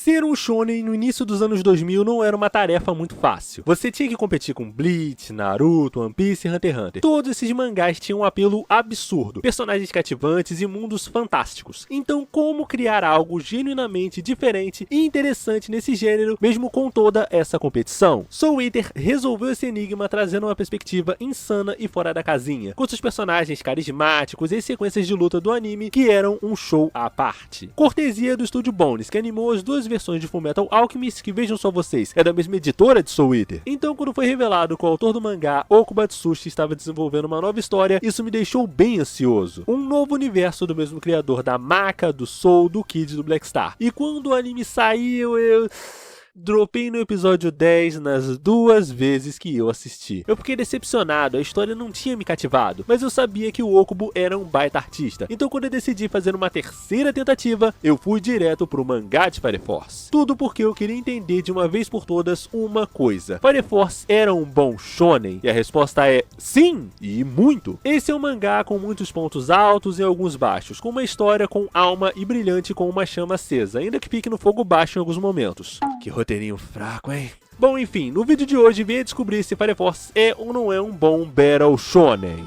Ser um shonen no início dos anos 2000 não era uma tarefa muito fácil. Você tinha que competir com Bleach, Naruto, One Piece e Hunter x Hunter. Todos esses mangás tinham um apelo absurdo, personagens cativantes e mundos fantásticos. Então, como criar algo genuinamente diferente e interessante nesse gênero, mesmo com toda essa competição? Soul Eater resolveu esse enigma trazendo uma perspectiva insana e fora da casinha, com seus personagens carismáticos e sequências de luta do anime que eram um show à parte. Cortesia do estúdio Bones, que animou as duas versões de Fullmetal Alchemist, que vejam só vocês, é da mesma editora de Soul Eater. Então, quando foi revelado que o autor do mangá, Okubo Atsushi, estava desenvolvendo uma nova história, isso me deixou bem ansioso. Um novo universo do mesmo criador da Maka, do Soul, do Kid e do Black Star. E quando o anime saiu, eu dropei no episódio 10 nas duas vezes que eu assisti. Eu fiquei decepcionado, a história não tinha me cativado, mas eu sabia que o Okubo era um baita artista. Então quando eu decidi fazer uma terceira tentativa, eu fui direto pro mangá de Fire Force. Tudo porque eu queria entender de uma vez por todas uma coisa. Fire Force era um bom shonen? E a resposta é sim, e muito. Esse é um mangá com muitos pontos altos e alguns baixos, com uma história com alma e brilhante com uma chama acesa, ainda que fique no fogo baixo em alguns momentos. Que roteirinho fraco, hein? Bom, enfim, no vídeo de hoje venha descobrir se Fire Force é ou não é um bom Battle Shonen.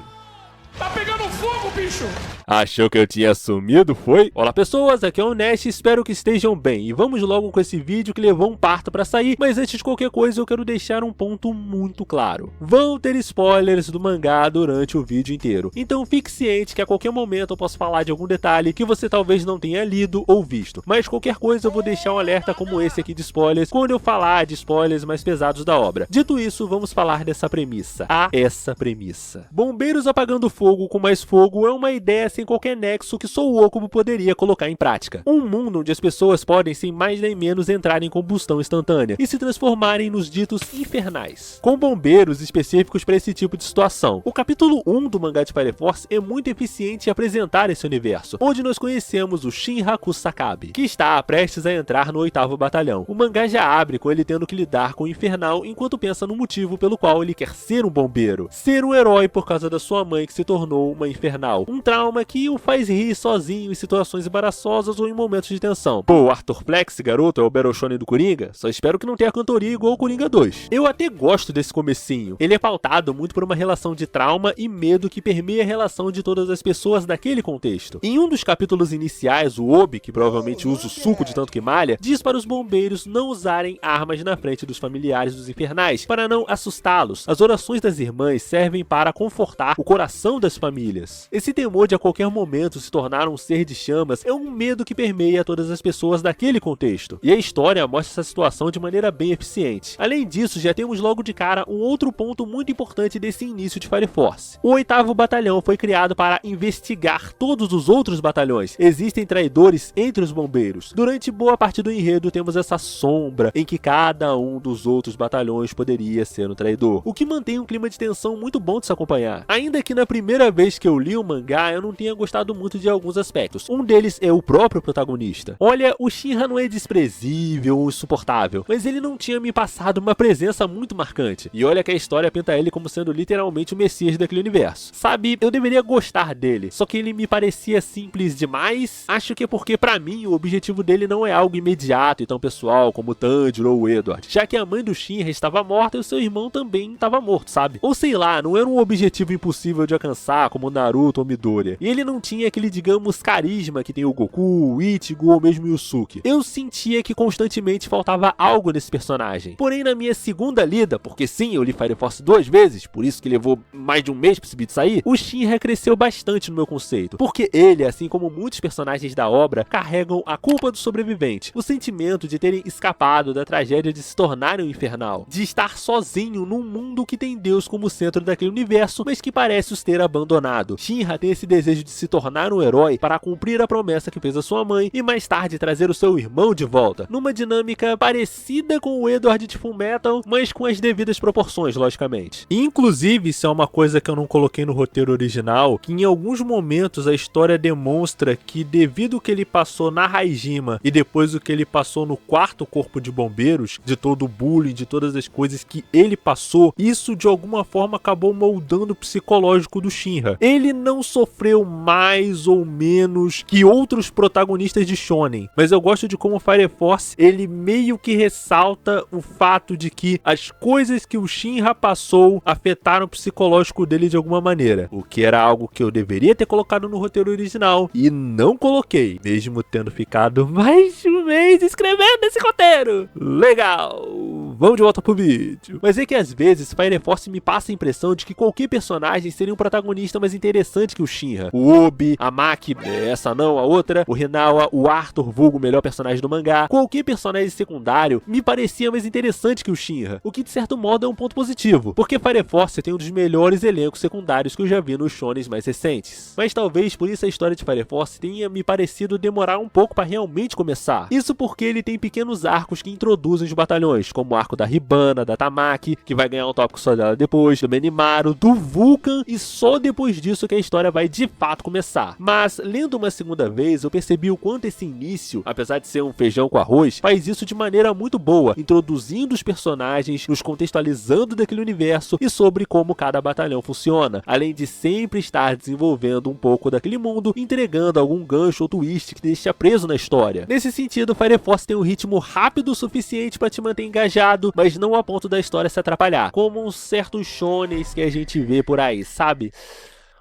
Tá pegando fogo, bicho! Achou que eu tinha sumido, foi? Olá pessoas, aqui é o Nest, espero que estejam bem. E vamos logo com esse vídeo que levou um parto pra sair, mas antes de qualquer coisa eu quero deixar um ponto muito claro. Vão ter spoilers do mangá durante o vídeo inteiro, então fique ciente que a qualquer momento eu posso falar de algum detalhe que você talvez não tenha lido ou visto. Mas qualquer coisa eu vou deixar um alerta como esse aqui de spoilers quando eu falar de spoilers mais pesados da obra. Dito isso, vamos falar dessa premissa. Essa premissa. Bombeiros apagando fogo com mais fogo é uma ideia sem qualquer nexo que só o Okubo poderia colocar em prática. Um mundo onde as pessoas podem, sem mais nem menos, entrar em combustão instantânea e se transformarem nos ditos infernais, com bombeiros específicos para esse tipo de situação. O capítulo 1 do mangá de Fire Force é muito eficiente em apresentar esse universo, onde nós conhecemos o Shinra Kusakabe, que está prestes a entrar no 8º batalhão. O mangá já abre com ele tendo que lidar com o infernal enquanto pensa no motivo pelo qual ele quer ser um bombeiro. Ser um herói por causa da sua mãe que se tornou uma infernal. Um trauma que o faz rir sozinho em situações embaraçosas ou em momentos de tensão. Pô, o Arthur Flex, garoto, é o Battle Shonen do Coringa? Só espero que não tenha cantoria igual o Coringa 2. Eu até gosto desse comecinho. Ele é pautado muito por uma relação de trauma e medo que permeia a relação de todas as pessoas daquele contexto. Em um dos capítulos iniciais, o Obi, que provavelmente usa o suco de tanto que malha, diz para os bombeiros não usarem armas na frente dos familiares dos infernais, para não assustá-los. As orações das irmãs servem para confortar o coração das famílias. Esse temor de a qualquer momento se tornar um ser de chamas é um medo que permeia todas as pessoas daquele contexto. E a história mostra essa situação de maneira bem eficiente. Além disso, já temos logo de cara um outro ponto muito importante desse início de Fire Force. O 8º batalhão foi criado para investigar todos os outros batalhões. Existem traidores entre os bombeiros. Durante boa parte do enredo temos essa sombra em que cada um dos outros batalhões poderia ser um traidor, o que mantém um clima de tensão muito bom de se acompanhar. Ainda que na primeira vez que eu li o mangá eu não tenha gostado muito de alguns aspectos. Um deles é o próprio protagonista. Olha, o Shinra não é desprezível ou insuportável, mas ele não tinha me passado uma presença muito marcante. E olha que a história pinta ele como sendo literalmente o messias daquele universo. Sabe, eu deveria gostar dele, só que ele me parecia simples demais. Acho que é porque pra mim o objetivo dele não é algo imediato e tão pessoal como o Tanjiro ou o Edward, já que a mãe do Shinra estava morta e o seu irmão também estava morto, sabe? Ou sei lá, não era um objetivo impossível de alcançar como Naruto ou Midoriya. E ele não tinha aquele, digamos, carisma que tem o Goku, o Ichigo ou mesmo o Yusuke. Eu sentia que constantemente faltava algo nesse personagem. Porém, na minha segunda lida, porque sim, eu li Fire Force 2 vezes, por isso que levou mais de um mês pra esse vídeo sair, o Shinra cresceu bastante no meu conceito. Porque ele, assim como muitos personagens da obra, carregam a culpa do sobrevivente, o sentimento de terem escapado da tragédia de se tornarem um infernal, de estar sozinho num mundo que tem Deus como centro daquele universo, mas que parece os ter abandonado. Shinra tem esse desejo de se tornar um herói para cumprir a promessa que fez a sua mãe e mais tarde trazer o seu irmão de volta, numa dinâmica parecida com o Edward de Fullmetal, mas com as devidas proporções, logicamente. Inclusive, isso é uma coisa que eu não coloquei no roteiro original, que em alguns momentos a história demonstra que devido ao que ele passou na Haijima e depois o que ele passou no 4º corpo de bombeiros, de todo o bullying, de todas as coisas que ele passou, isso de alguma forma acabou moldando o psicológico do Shinra. Ele não sofreu mais ou menos que outros protagonistas de shonen, mas eu gosto de como o Fire Force, ele meio que ressalta o fato de que as coisas que o Shinra passou afetaram o psicológico dele de alguma maneira, o que era algo que eu deveria ter colocado no roteiro original e não coloquei, mesmo tendo ficado mais de um mês escrevendo esse roteiro. Legal, vamos de volta pro vídeo. Mas é que às vezes Fire Force me passa a impressão de que qualquer personagem seria um protagonista mais interessante que o Shinra. O Obi, a Maki, essa não, a outra, o Hinawa, o Arthur, vulgo o melhor personagem do mangá. Qualquer personagem secundário me parecia mais interessante que o Shinra, o que de certo modo é um ponto positivo, porque Fire Force tem um dos melhores elencos secundários que eu já vi nos shonens mais recentes. Mas talvez por isso a história de Fire Force tenha me parecido demorar um pouco para realmente começar. Isso porque ele tem pequenos arcos que introduzem os batalhões, como o arco da Hibana, da Tamaki, que vai ganhar um tópico só dela depois, do Benimaru, do Vulcan, e só depois disso que a história vai de fato começar. Mas, lendo uma segunda vez, eu percebi o quanto esse início, apesar de ser um feijão com arroz, faz isso de maneira muito boa, introduzindo os personagens, nos contextualizando daquele universo e sobre como cada batalhão funciona, além de sempre estar desenvolvendo um pouco daquele mundo, entregando algum gancho ou twist que deixa preso na história. Nesse sentido, Fire Force tem um ritmo rápido o suficiente para te manter engajado, mas não a ponto da história se atrapalhar, como uns certos shonens que a gente vê por aí, sabe?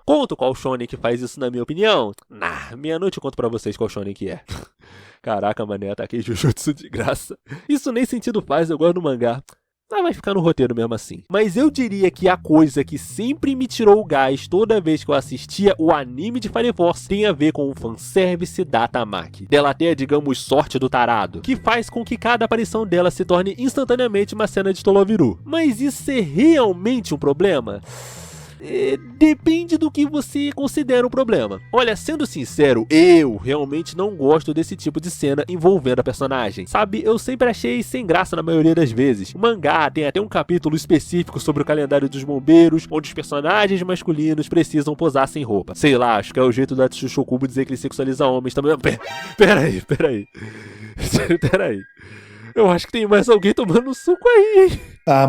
Conto qual shonen que faz isso na minha opinião? Meia-noite eu conto pra vocês qual shonen que é. Caraca, mané, ataquei Jujutsu de graça. Isso nem sentido faz, eu gosto do mangá. Vai ficar no roteiro mesmo assim. Mas eu diria que a coisa que sempre me tirou o gás toda vez que eu assistia o anime de Fire Force tem a ver com o fanservice da Tamaki. Dela ter, digamos, sorte do tarado, que faz com que cada aparição dela se torne instantaneamente uma cena de Toloviru. Mas isso é realmente um problema? Depende do que você considera um problema. Olha, sendo sincero, eu realmente não gosto desse tipo de cena envolvendo a personagem. Sabe, eu sempre achei sem graça na maioria das vezes. O mangá tem até um capítulo específico sobre o calendário dos bombeiros, onde os personagens masculinos precisam posar sem roupa. Sei lá, acho que é o jeito da Chuchukubo dizer que ele sexualiza homens também. Peraí. Peraí. Eu acho que tem mais alguém tomando suco aí, hein?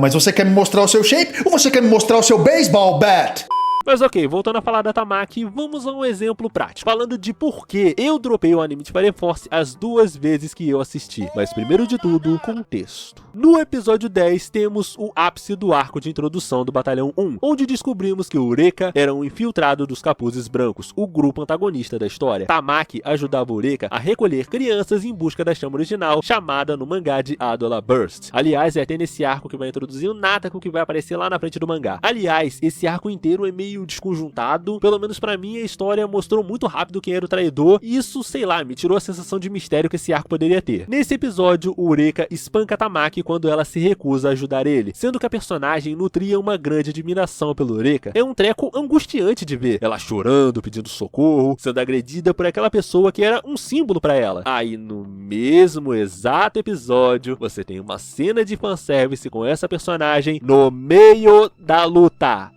Mas você quer me mostrar o seu shape ou você quer me mostrar o seu baseball bat? Mas ok, voltando a falar da Tamaki, vamos a um exemplo prático, falando de por que eu dropei o anime de Fire Force as 2 vezes que eu assisti. Mas primeiro de tudo, contexto. No episódio 10 temos o ápice do arco de introdução do Batalhão 1, onde descobrimos que o Eureka era um infiltrado dos Capuzes Brancos, o grupo antagonista da história. Tamaki ajudava o Eureka a recolher crianças em busca da chama original, chamada no mangá de Adola Burst. Aliás, é até nesse arco que vai introduzir o Natako, que vai aparecer lá na frente do mangá. Aliás, esse arco inteiro é meio desconjuntado, pelo menos pra mim a história mostrou muito rápido quem era o traidor, e isso, sei lá, me tirou a sensação de mistério que esse arco poderia ter. Nesse episódio, o Eureka espanca Tamaki quando ela se recusa a ajudar ele, sendo que a personagem nutria uma grande admiração pelo Eureka. É um treco angustiante de ver, ela chorando, pedindo socorro, sendo agredida por aquela pessoa que era um símbolo pra ela. Aí no mesmo exato episódio, você tem uma cena de fanservice com essa personagem no meio da luta.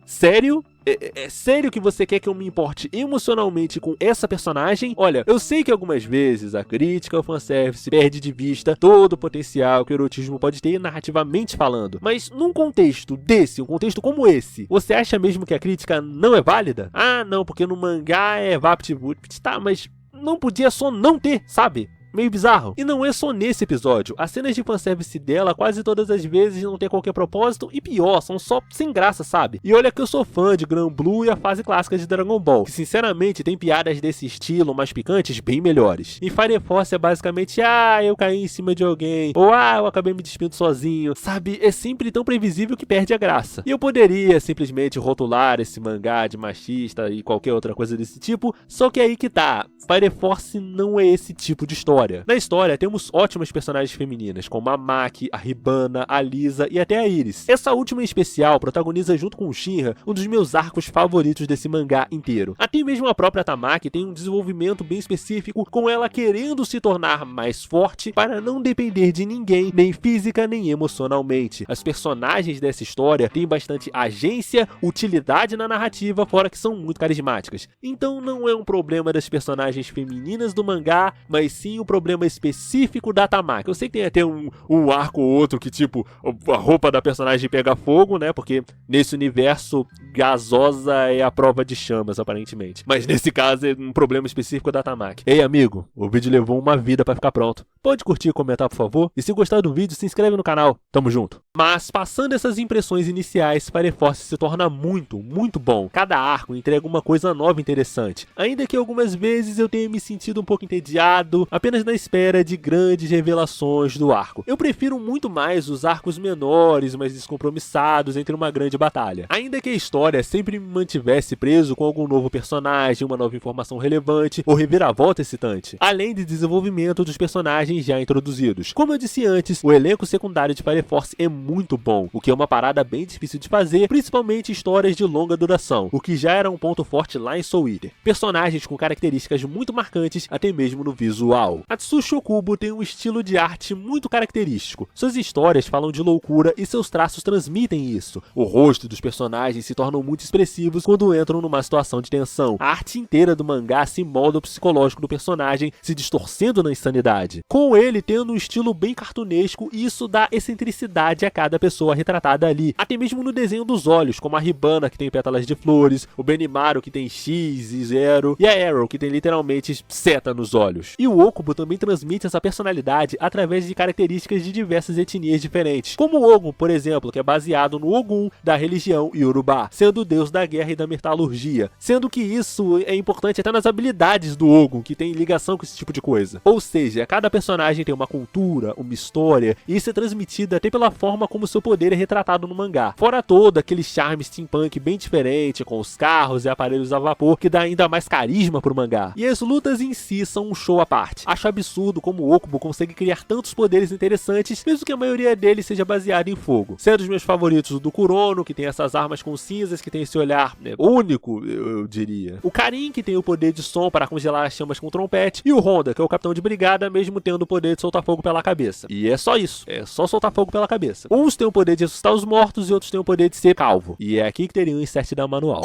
Sério? É sério que você quer que eu me importe emocionalmente com essa personagem? Olha, eu sei que algumas vezes a crítica ao fanservice perde de vista todo o potencial que o erotismo pode ter narrativamente falando, mas num contexto desse, um contexto como esse, você acha mesmo que a crítica não é válida? Não, porque no mangá é VaptVupt, tá, mas não podia só não ter, sabe? Meio bizarro. E não é só nesse episódio. As cenas de fanservice dela quase todas as vezes não tem qualquer propósito e pior, são só sem graça, sabe? E olha que eu sou fã de Granblue e a fase clássica de Dragon Ball, que sinceramente tem piadas desse estilo mais picantes bem melhores. E Fire Force é basicamente, eu caí em cima de alguém, ou eu acabei me despindo sozinho, sabe? É sempre tão previsível que perde a graça. E eu poderia simplesmente rotular esse mangá de machista e qualquer outra coisa desse tipo, só que aí que tá, Fire Force não é esse tipo de história. Na história, temos ótimas personagens femininas, como a Maki, a Hibana, a Lisa e até a Iris. Essa última em especial protagoniza junto com o Shinra um dos meus arcos favoritos desse mangá inteiro. Até mesmo a própria Tamaki tem um desenvolvimento bem específico, com ela querendo se tornar mais forte para não depender de ninguém, nem física nem emocionalmente. As personagens dessa história têm bastante agência, utilidade na narrativa, fora que são muito carismáticas. Então não é um problema das personagens femininas do mangá, mas sim o problema específico da Tamaki. Eu sei que tem até um arco ou outro que, tipo, a roupa da personagem pega fogo, né? Porque nesse universo, gasosa é a prova de chamas, aparentemente. Mas nesse caso é um problema específico da Tamaki. Ei, amigo, o vídeo levou uma vida pra ficar pronto. Pode curtir e comentar, por favor? E se gostar do vídeo, se inscreve no canal. Tamo junto. Mas, passando essas impressões iniciais, Fire Force se torna muito bom. Cada arco entrega uma coisa nova e interessante. Ainda que algumas vezes eu tenha me sentido um pouco entediado, apenas na espera de grandes revelações do arco. Eu prefiro muito mais os arcos menores, mais descompromissados entre uma grande batalha. Ainda que a história sempre me mantivesse preso com algum novo personagem, uma nova informação relevante ou reviravolta excitante. Além de desenvolvimento dos personagens já introduzidos. Como eu disse antes, o elenco secundário de Fire Force é muito bom, o que é uma parada bem difícil de fazer, principalmente histórias de longa duração, o que já era um ponto forte lá em Soul Eater. Personagens com características muito marcantes, até mesmo no visual. Atsushi Okubo tem um estilo de arte muito característico. Suas histórias falam de loucura e seus traços transmitem isso. O rosto dos personagens se tornam muito expressivos quando entram numa situação de tensão. A arte inteira do mangá se molda o psicológico do personagem, se distorcendo na insanidade. Com ele tendo um estilo bem cartunesco, isso dá excentricidade a cada pessoa retratada ali. Até mesmo no desenho dos olhos, como a Hibana, que tem pétalas de flores, o Benimaru, que tem X e 0, e a Arrow, que tem literalmente seta nos olhos. E o Okubo também transmite essa personalidade através de características de diversas etnias diferentes, como o Ogun, por exemplo, que é baseado no Ogum da religião Yorubá, sendo o deus da guerra e da metalurgia, sendo que isso é importante até nas habilidades do Ogun, que tem ligação com esse tipo de coisa. Ou seja, cada personagem tem uma cultura, uma história, e isso é transmitido até pela forma como seu poder é retratado no mangá. Fora todo aquele charme steampunk bem diferente, com os carros e aparelhos a vapor, que dá ainda mais carisma pro mangá. E as lutas em si são um show à parte. Acho absurdo como o Okubo consegue criar tantos poderes interessantes, mesmo que a maioria deles seja baseada em fogo. Sendo os meus favoritos o do Kurono, que tem essas armas com cinzas, que tem esse olhar único, eu diria. O Karin, que tem o poder de som para congelar as chamas com trompete, e o Honda, que é o capitão de brigada, mesmo tendo o poder de soltar fogo pela cabeça. E é só isso, é só soltar fogo pela cabeça. Uns têm o poder de ressuscitar os mortos e outros têm o poder de ser calvo. E é aqui que teria um insert da manual.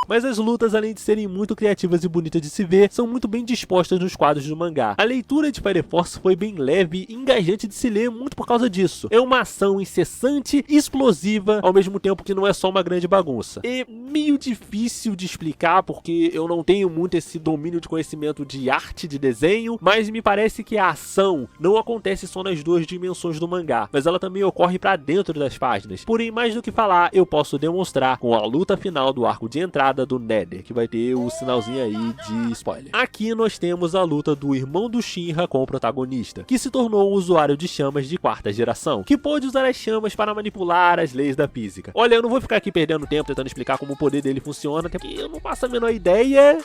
Mas as lutas, além de serem muito criativas e bonitas de se ver, são muito bem dispostas nos quadros do mangá. A leitura de Fire Force foi bem leve e engajante de se ler muito por causa disso. É uma ação incessante e explosiva, ao mesmo tempo que não é só uma grande bagunça. É meio difícil de explicar, porque eu não tenho muito esse domínio de conhecimento de arte, de desenho, mas me parece que a ação não acontece só nas duas dimensões do mangá, mas ela também ocorre pra dentro das páginas. Porém, mais do que falar, eu posso demonstrar com a luta final do arco de entrada do Nether, que vai ter o sinalzinho aí de spoiler. Aqui nós temos a luta do irmão do Shinra com o protagonista, que se tornou um usuário de chamas de 4ª geração, que pode usar as chamas para manipular as leis da física. Olha, eu não vou ficar aqui perdendo tempo tentando explicar como o poder dele funciona, até porque eu não faço a menor ideia.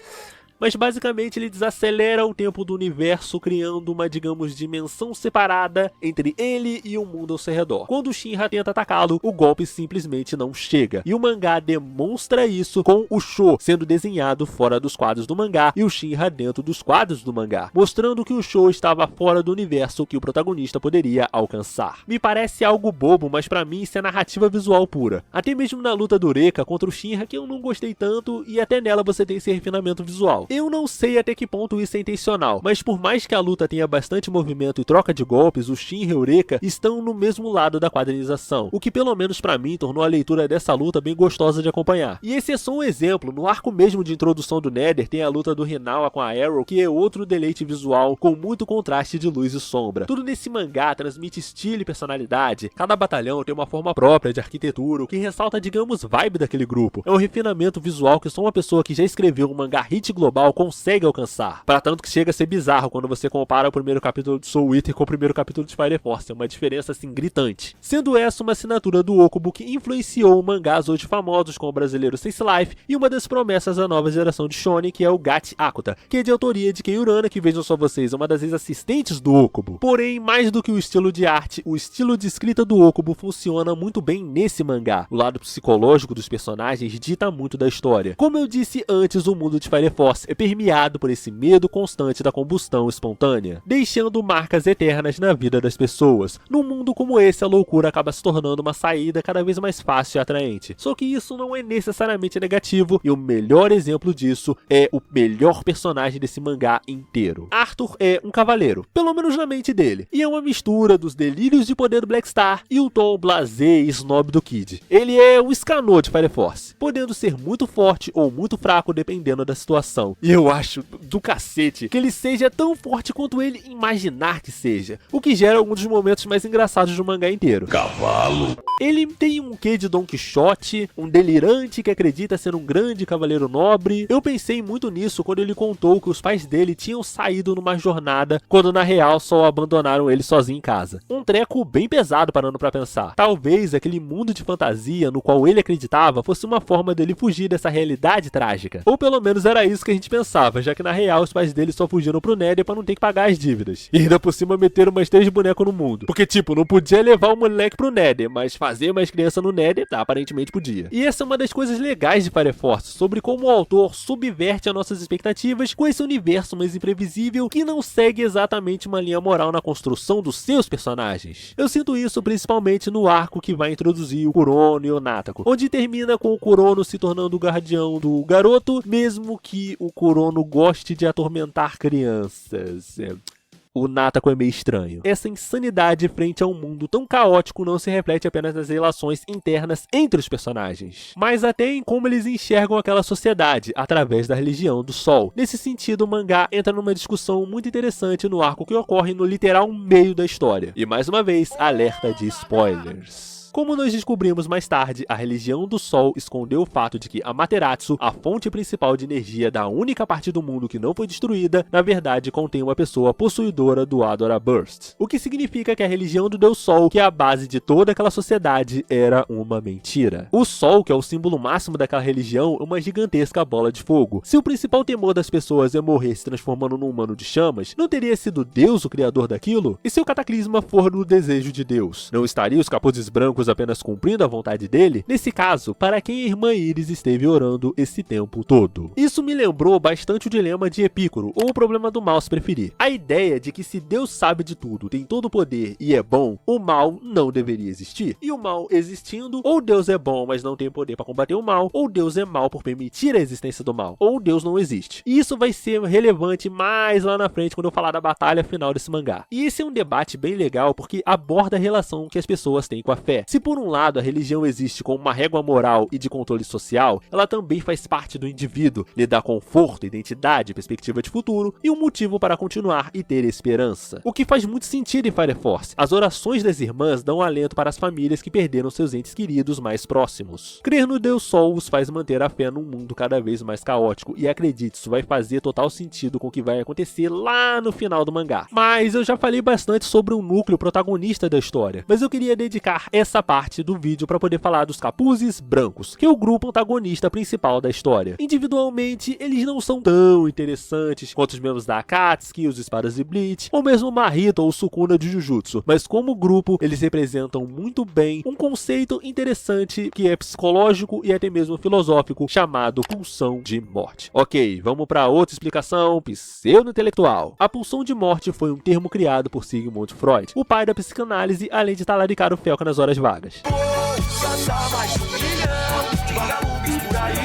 Mas basicamente ele desacelera o tempo do universo, criando uma, digamos, dimensão separada entre ele e o mundo ao seu redor. Quando o Shinra tenta atacá-lo, o golpe simplesmente não chega. E o mangá demonstra isso com o Sho sendo desenhado fora dos quadros do mangá e o Shinra dentro dos quadros do mangá, mostrando que o Sho estava fora do universo que o protagonista poderia alcançar. Me parece algo bobo, mas pra mim isso é narrativa visual pura. Até mesmo na luta do Reka contra o Shinra, que eu não gostei tanto, e até nela você tem esse refinamento visual. Eu não sei até que ponto isso é intencional, mas por mais que a luta tenha bastante movimento e troca de golpes, o Shinra e o Reka estão no mesmo lado da quadrinização, o que pelo menos pra mim tornou a leitura dessa luta bem gostosa de acompanhar. E esse é só um exemplo. No arco mesmo de introdução do Nether tem a luta do Hinawa com a Arrow, que é outro deleite visual com muito contraste de luz e sombra. Tudo nesse mangá transmite estilo e personalidade. Cada batalhão tem uma forma própria de arquitetura, o que ressalta, digamos, vibe daquele grupo. É um refinamento visual que só uma pessoa que já escreveu um mangá hit global consegue alcançar. Para tanto que chega a ser bizarro quando você compara o primeiro capítulo de Soul Eater com o primeiro capítulo de Fire Force. É uma diferença assim gritante. Sendo essa uma assinatura do Okubo que influenciou mangás hoje famosos como o brasileiro Slice Life e uma das promessas da nova geração de shonen, que é o Gatti Akuta, que é de autoria de Kei Urana, que vejam só vocês, é uma das ex-assistentes do Okubo. Porém, mais do que o estilo de arte, o estilo de escrita do Okubo funciona muito bem nesse mangá. O lado psicológico dos personagens dita muito da história. Como eu disse antes, o mundo de Fire Force é permeado por esse medo constante da combustão espontânea, deixando marcas eternas na vida das pessoas. Num mundo como esse, a loucura acaba se tornando uma saída cada vez mais fácil e atraente. Só que isso não é necessariamente negativo, e o melhor exemplo disso é o melhor personagem desse mangá inteiro. Arthur é um cavaleiro, pelo menos na mente dele, e é uma mistura dos delírios de poder do Black Star e o tom blasé e snob do Kid. Ele é o Scanner de Fire Force, podendo ser muito forte ou muito fraco dependendo da situação. E eu acho do cacete que ele seja tão forte quanto ele imaginar que seja, o que gera alguns dos momentos mais engraçados do mangá inteiro. Cavalo. Ele tem um quê de Don Quixote, um delirante que acredita ser um grande cavaleiro nobre. Eu pensei muito nisso quando ele contou que os pais dele tinham saído numa jornada, quando na real só abandonaram ele sozinho em casa. Um treco bem pesado parando pra pensar. Talvez aquele mundo de fantasia no qual ele acreditava fosse uma forma dele fugir dessa realidade trágica. Ou pelo menos era isso que a gente pensava, já que na real os pais dele só fugiram pro Nether pra não ter que pagar as dívidas. E ainda por cima meteram mais 3 bonecos no mundo. Porque tipo, não podia levar o moleque pro Nether, mas fazer mais criança no Nether, aparentemente podia. E essa é uma das coisas legais de Fire Force, sobre como o autor subverte as nossas expectativas com esse universo mais imprevisível que não segue exatamente uma linha moral na construção dos seus personagens. Eu sinto isso principalmente no arco que vai introduzir o Kurono e o Natako, onde termina com o Kurono se tornando o guardião do garoto, mesmo que o Kurono goste de atormentar crianças. O Natako é meio estranho. Essa insanidade frente a um mundo tão caótico não se reflete apenas nas relações internas entre os personagens, mas até em como eles enxergam aquela sociedade, através da religião do Sol. Nesse sentido, o mangá entra numa discussão muito interessante no arco que ocorre no literal meio da história. E mais uma vez, alerta de spoilers. Como nós descobrimos mais tarde, a religião do Sol escondeu o fato de que Amaterasu, a fonte principal de energia da única parte do mundo que não foi destruída, na verdade contém uma pessoa possuidora do Adora Burst. O que significa que a religião do Deus Sol, que é a base de toda aquela sociedade, era uma mentira. O Sol, que é o símbolo máximo daquela religião, é uma gigantesca bola de fogo. Se o principal temor das pessoas é morrer se transformando num humano de chamas, não teria sido Deus o criador daquilo? E se o cataclisma for no desejo de Deus, não estariam os capuzes brancos apenas cumprindo a vontade dele? Nesse caso, para quem a irmã Iris esteve orando esse tempo todo? Isso me lembrou bastante o dilema de Epícoro, ou o problema do mal se preferir. A ideia de que se Deus sabe de tudo, tem todo o poder e é bom, o mal não deveria existir. E o mal existindo, ou Deus é bom, mas não tem poder para combater o mal, ou Deus é mal por permitir a existência do mal, ou Deus não existe. E isso vai ser relevante mais lá na frente quando eu falar da batalha final desse mangá. E esse é um debate bem legal porque aborda a relação que as pessoas têm com a fé. Se por um lado a religião existe como uma régua moral e de controle social, ela também faz parte do indivíduo, lhe dá conforto, identidade, perspectiva de futuro e um motivo para continuar e ter esperança. O que faz muito sentido em Fire Force. As orações das irmãs dão alento para as famílias que perderam seus entes queridos mais próximos. Crer no Deus Sol os faz manter a fé num mundo cada vez mais caótico, e acredite, isso vai fazer total sentido com o que vai acontecer lá no final do mangá. Mas eu já falei bastante sobre o núcleo protagonista da história, mas eu queria dedicar essa parte do vídeo para poder falar dos capuzes brancos, que é o grupo antagonista principal da história. Individualmente, eles não são tão interessantes quanto os membros da Akatsuki, os espadas de Bleach, ou mesmo o Mahito ou o Sukuna de Jujutsu, mas como grupo, eles representam muito bem um conceito interessante que é psicológico e até mesmo filosófico, chamado pulsão de morte. Ok, vamos para outra explicação pseudo-intelectual. A pulsão de morte foi um termo criado por Sigmund Freud, o pai da psicanálise, além de talaricar o Felca nas horas vagas.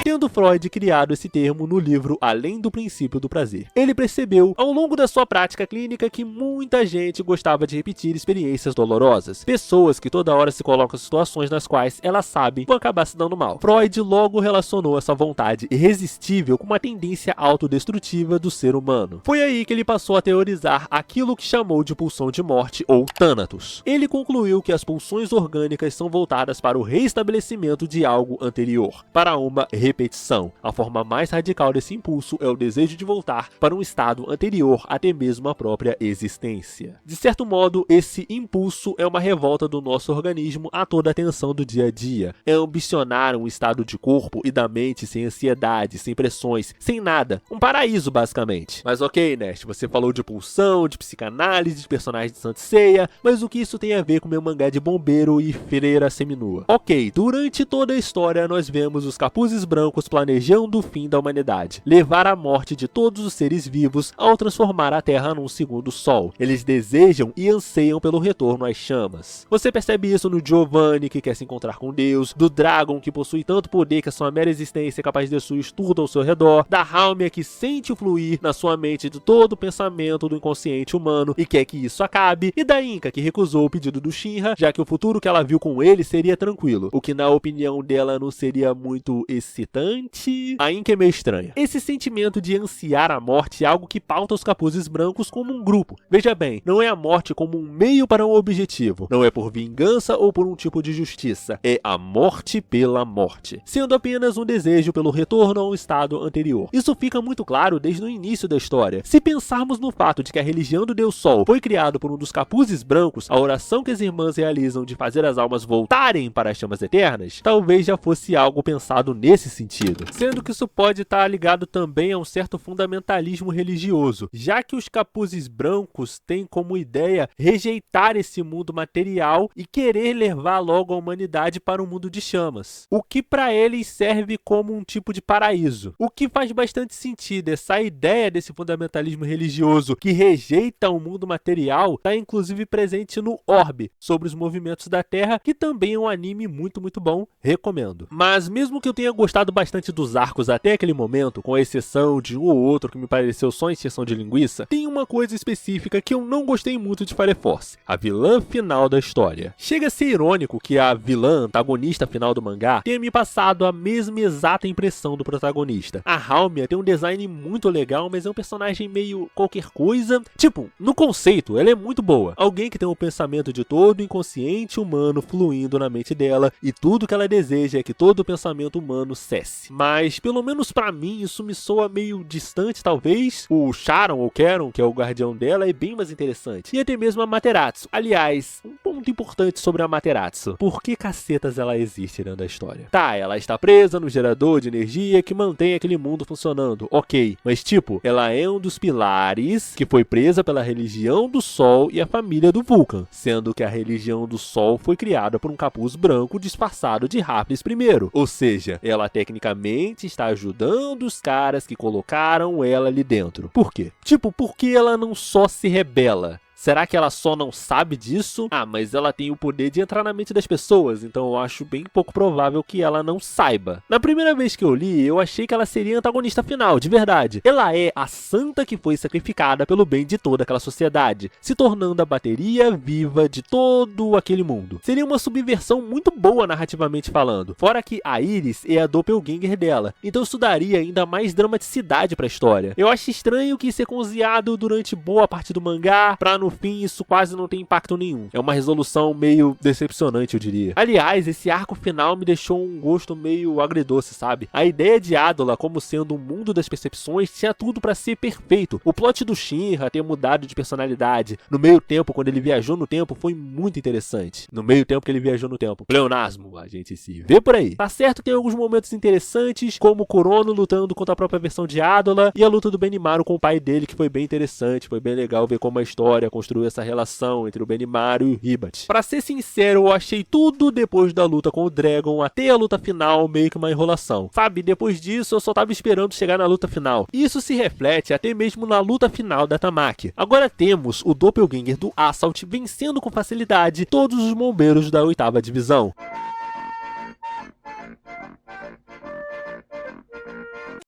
Tendo Freud criado esse termo no livro Além do Princípio do Prazer. Ele percebeu, ao longo da sua prática clínica, que muita gente gostava de repetir experiências dolorosas. Pessoas que toda hora se colocam em situações nas quais elas sabem vão acabar se dando mal. Freud logo relacionou essa vontade irresistível com uma tendência autodestrutiva do ser humano. Foi aí que ele passou a teorizar aquilo que chamou de pulsão de morte ou Thanatos. Ele concluiu que as pulsões orgânicas são voltadas para o reestabelecimento de algo anterior, para uma repetição. A forma mais radical desse impulso é o desejo de voltar para um estado anterior até mesmo à própria existência. De certo modo, esse impulso é uma revolta do nosso organismo a toda a tensão do dia a dia. É ambicionar um estado de corpo e da mente sem ansiedade, sem pressões, sem nada. Um paraíso, basicamente. Mas ok, Nest, você falou de pulsão, de psicanálise, de personagens de Saint Seiya, mas o que isso tem a ver com meu mangá de bombeiro e freira seminua? Ok, durante toda a história nós vemos os capuzes capuzes brancos planejando o fim da humanidade, levar a morte de todos os seres vivos ao transformar a Terra num segundo sol. Eles desejam e anseiam pelo retorno às chamas. Você percebe isso no Giovanni, que quer se encontrar com Deus, do Dragon, que possui tanto poder que a sua mera existência é capaz de destruir tudo ao seu redor, da Halmia, que sente o fluir na sua mente de todo o pensamento do inconsciente humano e quer que isso acabe, e da Inca, que recusou o pedido do Shinra, já que o futuro que ela viu com ele seria tranquilo, o que na opinião dela não seria muito excitante. A Inca é meio estranha. Esse sentimento de ansiar a morte é algo que pauta os capuzes brancos como um grupo. Veja bem, não é a morte como um meio para um objetivo, não é por vingança ou por um tipo de justiça, é a morte pela morte, sendo apenas um desejo pelo retorno ao estado anterior. Isso fica muito claro desde o início da história. Se pensarmos no fato de que a religião do Deus Sol foi criada por um dos capuzes brancos, a oração que as irmãs realizam de fazer as almas voltarem para as chamas eternas, talvez já fosse algo pensado nesse sentido, sendo que isso pode estar ligado também a um certo fundamentalismo religioso, já que os capuzes brancos têm como ideia rejeitar esse mundo material e querer levar logo a humanidade para um mundo de chamas, o que para eles serve como um tipo de paraíso. O que faz bastante sentido, essa ideia desse fundamentalismo religioso que rejeita o mundo material está inclusive presente no Orbe, sobre os movimentos da Terra, que também é um anime muito bom, recomendo. Mas mesmo que eu tenha gostado bastante dos arcos até aquele momento, com a exceção de um ou outro que me pareceu só encheção de linguiça, tem uma coisa específica que eu não gostei muito de Fire Force, a vilã final da história. Chega a ser irônico que a vilã antagonista final do mangá tenha me passado a mesma exata impressão do protagonista. A Halmia tem um design muito legal, mas é um personagem meio qualquer coisa. Tipo, no conceito, ela é muito boa. Alguém que tem um pensamento de todo o inconsciente humano fluindo na mente dela, e tudo que ela deseja é que todo o pensamento humano cesse. Mas, pelo menos pra mim, isso me soa meio distante, talvez. O Charon ou Charon, que é o guardião dela, é bem mais interessante. E até mesmo a Materatsu. Aliás, um ponto importante sobre a Materatsu. Por que cacetas ela existe dentro da história? Tá, ela está presa no gerador de energia que mantém aquele mundo funcionando, ok. Mas tipo, ela é um dos pilares que foi presa pela religião do Sol e a família do Vulcan, sendo que a religião do Sol foi criada por um capuz branco disfarçado de Hapis I. Ou seja, ela tecnicamente está ajudando os caras que colocaram ela ali dentro. Por quê? Tipo, por que ela não só se rebela? Será que ela só não sabe disso? Ah, mas ela tem o poder de entrar na mente das pessoas, então eu acho bem pouco provável que ela não saiba. Na primeira vez que eu li, eu achei que ela seria a antagonista final, de verdade. Ela é a santa que foi sacrificada pelo bem de toda aquela sociedade, se tornando a bateria viva de todo aquele mundo. Seria uma subversão muito boa narrativamente falando, fora que a Iris é a doppelganger dela, então isso daria ainda mais dramaticidade pra história. Eu acho estranho que isso é cozinhado durante boa parte do mangá, pra no fim isso quase não tem impacto nenhum. É uma resolução meio decepcionante, eu diria. Aliás, esse arco final me deixou um gosto meio agridoce, sabe? A ideia de Adola como sendo um mundo das percepções tinha tudo pra ser perfeito. O plot do Shinra ter mudado de personalidade no meio tempo, quando ele viajou no tempo, foi muito interessante. No meio tempo que ele viajou no tempo. Pleonasmo, a gente se vê por aí. Tá certo que tem alguns momentos interessantes, como o Kurono lutando contra a própria versão de Adola e a luta do Benimaru com o pai dele, que foi bem interessante, foi bem legal ver como a história construiu essa relação entre o Benimaru e o Hibat. Pra ser sincero, eu achei tudo depois da luta com o Dragon até a luta final meio que uma enrolação. Sabe, depois disso eu só tava esperando chegar na luta final. Isso se reflete até mesmo na luta final da Tamaki. Agora temos o doppelganger do Assault vencendo com facilidade todos os bombeiros da 8ª divisão.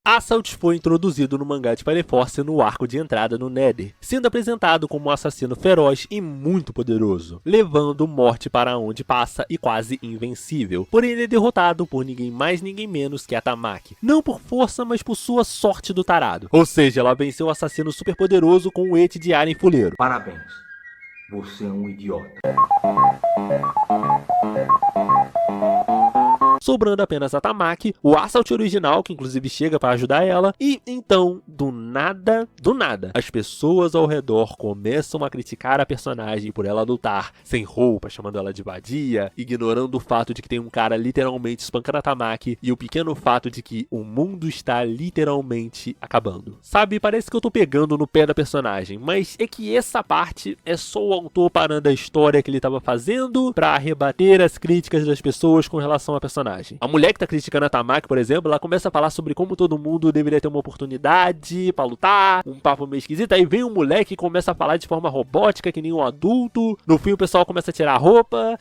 Assault foi introduzido no mangá de Fire Force no arco de entrada no Nether, sendo apresentado como um assassino feroz e muito poderoso, levando morte para onde passa e quase invencível. Porém ele é derrotado por ninguém mais ninguém menos que a Tamaki, não por força, mas por sua sorte do tarado. Ou seja, ela venceu o assassino super poderoso com um ete de Aren fuleiro. Parabéns, você é um idiota. Sobrando apenas a Tamaki, o Assault original, que inclusive chega para ajudar ela, e então, do nada, as pessoas ao redor começam a criticar a personagem por ela lutar sem roupa, chamando ela de vadia, ignorando o fato de que tem um cara literalmente espancando a Tamaki e o pequeno fato de que o mundo está literalmente acabando. Sabe, parece que eu tô pegando no pé da personagem, mas é que essa parte é só o autor parando a história que ele estava fazendo para rebater as críticas das pessoas com relação à personagem. personagem. A mulher que tá criticando a Tamaki, por exemplo, ela começa a falar sobre como todo mundo deveria ter uma oportunidade pra lutar, um papo meio esquisito. Aí vem um moleque e começa a falar de forma robótica, que nem um adulto. No fim o pessoal começa a tirar a roupa.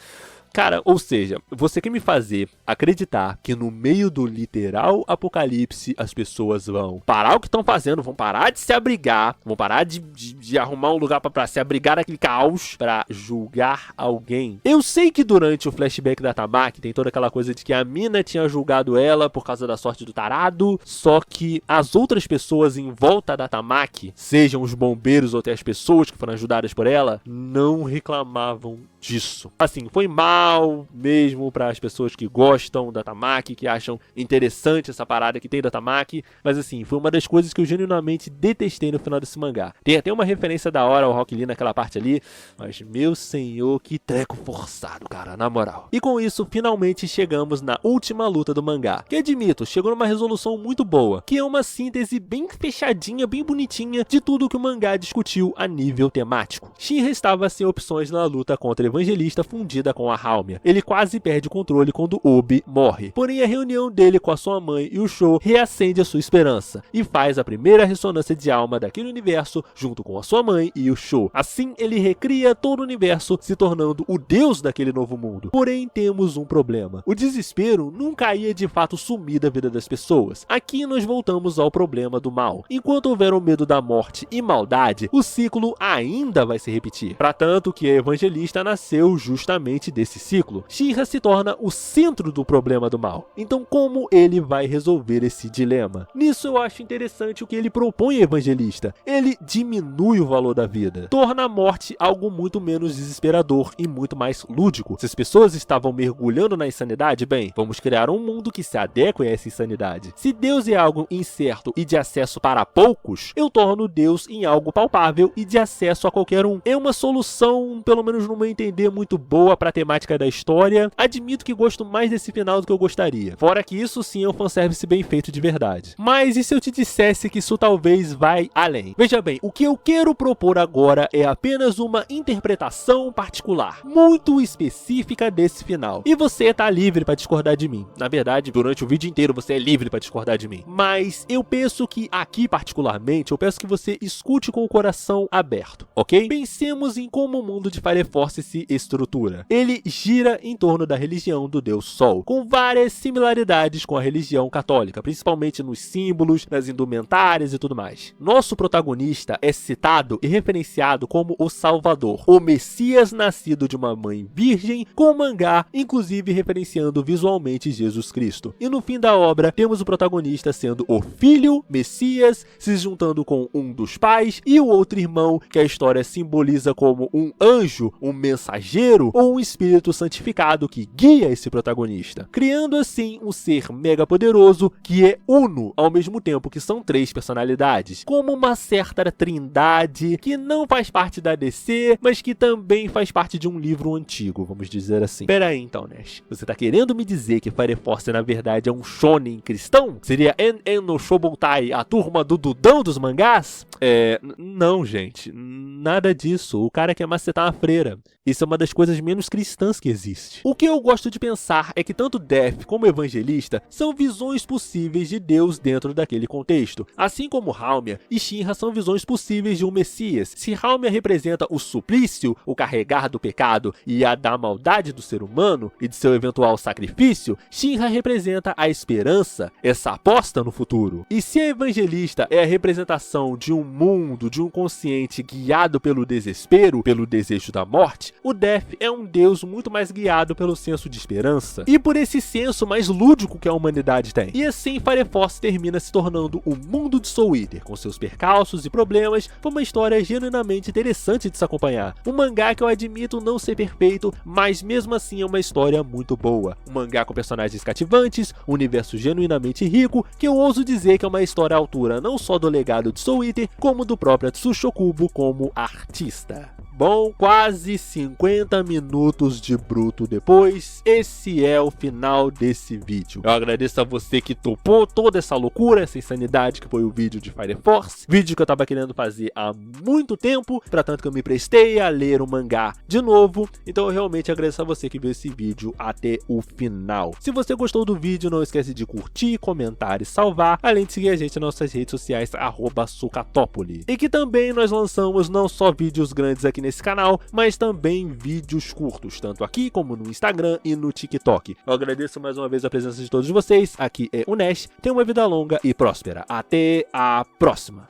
Cara, ou seja, você quer me fazer acreditar que no meio do literal apocalipse as pessoas vão parar o que estão fazendo, vão parar de se abrigar, vão parar de arrumar um lugar pra se abrigar naquele caos pra julgar alguém. Eu sei que durante o flashback da Tamaki tem toda aquela coisa de que a mina tinha julgado ela por causa da sorte do tarado, só que as outras pessoas em volta da Tamaki, sejam os bombeiros ou até as pessoas que foram ajudadas por ela, não reclamavam disso. Assim, foi mal mesmo para as pessoas que gostam da Tamaki, que acham interessante essa parada que tem da Tamaki, mas assim, foi uma das coisas que eu genuinamente detestei no final desse mangá. Tem até uma referência da hora ao Rock Lee naquela parte ali, mas meu senhor, que treco forçado, cara, na moral. E com isso, finalmente chegamos na última luta do mangá, que admito, chegou numa resolução muito boa, que é uma síntese bem fechadinha, bem bonitinha de tudo que o mangá discutiu a nível temático. Shinra estava sem opções na luta contra a Evangelista fundida com a Halmia. Ele quase perde o controle quando Obi morre. Porém, a reunião dele com a sua mãe e o Sho reacende a sua esperança e faz a primeira ressonância de alma daquele universo junto com a sua mãe e o Sho. Assim, ele recria todo o universo, se tornando o deus daquele novo mundo. Porém, temos um problema. O desespero nunca ia de fato sumir da vida das pessoas. Aqui nós voltamos ao problema do mal. Enquanto houver o medo da morte e maldade, o ciclo ainda vai se repetir. Para tanto que a Evangelista nasceu justamente desse ciclo. Shinra se torna o centro do problema do mal. Então como ele vai resolver esse dilema? Nisso eu acho interessante o que ele propõe a Evangelista. Ele diminui o valor da vida, torna a morte algo muito menos desesperador e muito mais lúdico. Se as pessoas estavam mergulhando na insanidade, bem, vamos criar um mundo que se adeque a essa insanidade. Se Deus é algo incerto e de acesso para poucos, eu torno Deus em algo palpável e de acesso a qualquer um. É uma solução, pelo menos no meu entender, muito boa para a temática da história. Admito que gosto mais desse final do que eu gostaria. Fora que isso sim é um fanservice bem feito de verdade. Mas e se eu te dissesse que isso talvez vai além? Veja bem, o que eu quero propor agora é apenas uma interpretação particular, muito específica desse final. E você tá livre para discordar de mim. Na verdade, durante o vídeo inteiro você é livre para discordar de mim. Mas eu penso que aqui particularmente, eu peço que você escute com o coração aberto, ok? Pensemos em como o mundo de Fire Force se estrutura. Ele gira em torno da religião do Deus Sol, com várias similaridades com a religião católica, principalmente nos símbolos, nas indumentárias e tudo mais. Nosso protagonista é citado e referenciado como o Salvador, o Messias nascido de uma mãe virgem, com o mangá inclusive referenciando visualmente Jesus Cristo. E no fim da obra, temos o protagonista sendo o filho, Messias, se juntando com um dos pais e o outro irmão, que a história simboliza como um anjo, um mensageiro ou um espírito santificado que guia esse protagonista, criando assim um ser mega poderoso que é uno, ao mesmo tempo que são três personalidades, como uma certa trindade que não faz parte da DC, mas que também faz parte de um livro antigo, vamos dizer assim. Pera aí então, Nash, você tá querendo me dizer que Fire Force na verdade é um shonen cristão? Seria En no Shobutai, a turma do Dudão dos mangás? Não, gente, nada disso. O cara quer macetar uma freira. Isso é uma das coisas menos cristãs que existe. O que eu gosto de pensar é que tanto Death como Evangelista são visões possíveis de Deus dentro daquele contexto, assim como Halmia e Shinra são visões possíveis de um Messias. Se Halmia representa o suplício, o carregar do pecado e a da maldade do ser humano e de seu eventual sacrifício, Shinra representa a esperança, essa aposta no futuro. E se a Evangelista é a representação de um mundo, de um consciente guiado pelo desespero, pelo desejo da morte, o Death é um deus muito mais guiado pelo senso de esperança e por esse senso mais lúdico que a humanidade tem. E assim Fire Force termina se tornando o mundo de Soul Eater, com seus percalços e problemas. Foi uma história genuinamente interessante de se acompanhar. Um mangá que eu admito não ser perfeito, mas mesmo assim é uma história muito boa. Um mangá com personagens cativantes, um universo genuinamente rico, que eu ouso dizer que é uma história à altura não só do legado de Soul Eater, como do próprio Tsushokubo como artista. Bom, quase 5 50 minutos de bruto depois, esse é o final desse vídeo. Eu agradeço a você que topou toda essa loucura, essa insanidade que foi o vídeo de Fire Force, vídeo que eu tava querendo fazer há muito tempo, pra tanto que eu me prestei a ler o mangá de novo, então eu realmente agradeço a você que viu esse vídeo até o final. Se você gostou do vídeo, não esquece de curtir, comentar e salvar, além de seguir a gente nas nossas redes sociais, @Sucatopoli. E que também nós lançamos não só vídeos grandes aqui nesse canal, mas também vídeos curtos, tanto aqui como no Instagram e no TikTok. Eu agradeço mais uma vez a presença de todos vocês, aqui é o Nash, tenha uma vida longa e próspera. Até a próxima!